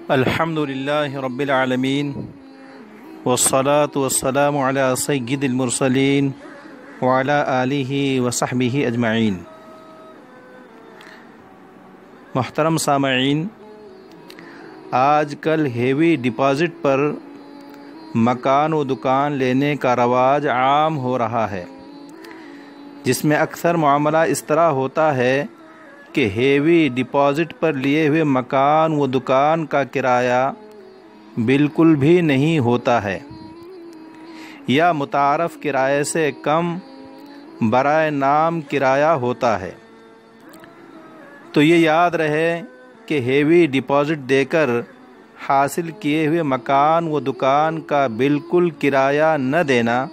الحمدللہ رب العالمین والصلاة والسلام علی سید المرسلین وعلی آلہ وصحبہ اجمعین۔ محترم سامعین، آج کل ہیوی ڈپازٹ پر مکان و دکان لینے کا رواج عام ہو رہا ہے، جس میں اکثر معاملہ اس طرح ہوتا ہے کہ ہیوی ڈپازٹ پر لیے ہوئے مکان و دکان کا کرایہ بالکل بھی نہیں ہوتا ہے یا متعارف کرائے سے کم برائے نام کرایہ ہوتا ہے۔ تو یہ یاد رہے کہ ہیوی ڈپازٹ دے کر حاصل کیے ہوئے مکان و دکان کا بالکل کرایہ نہ دینا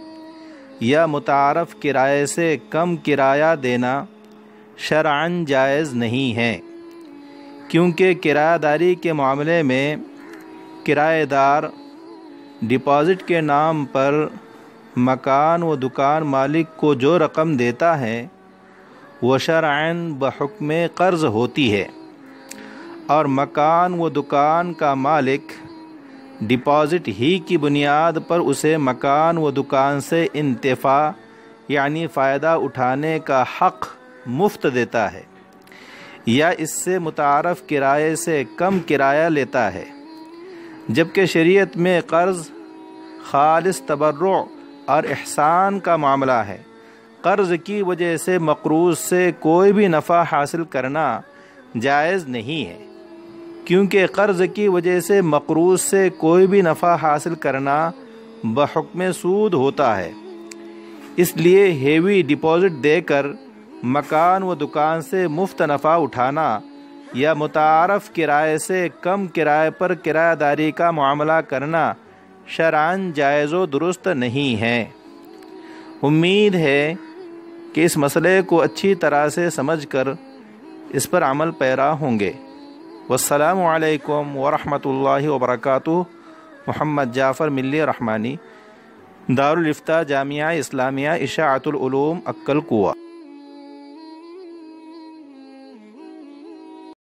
یا متعارف کرائے سے کم کرایہ دینا شرعاً جائز نہیں ہے، کیونکہ کرایہ داری کے معاملے میں کرایہ دار ڈپازٹ کے نام پر مکان و دکان مالک کو جو رقم دیتا ہے وہ شرعاً بحکم قرض ہوتی ہے، اور مکان و دکان کا مالک ڈپازٹ ہی کی بنیاد پر اسے مکان و دکان سے انتفاع یعنی فائدہ اٹھانے کا حق مفت دیتا ہے یا اس سے متعارف کرائے سے کم کرایہ لیتا ہے، جبکہ شریعت میں قرض خالص تبرع اور احسان کا معاملہ ہے۔ قرض کی وجہ سے مقروض سے کوئی بھی نفع حاصل کرنا جائز نہیں ہے، کیونکہ قرض کی وجہ سے مقروض سے کوئی بھی نفع حاصل کرنا بحکم سود ہوتا ہے۔ اس لیے ہیوی ڈپازٹ دے کر مکان و دکان سے مفت نفع اٹھانا یا متعارف کرائے سے کم کرائے پر کرایہ داری کا معاملہ کرنا شرعاً جائز و درست نہیں ہے۔ امید ہے کہ اس مسئلے کو اچھی طرح سے سمجھ کر اس پر عمل پیرا ہوں گے۔ والسلام علیکم ورحمۃ اللہ وبرکاتہ۔ محمد جعفر ملی رحمانی، دارالافتاء جامعہ اسلامیہ اشاعۃ العلوم، عکل کوہ۔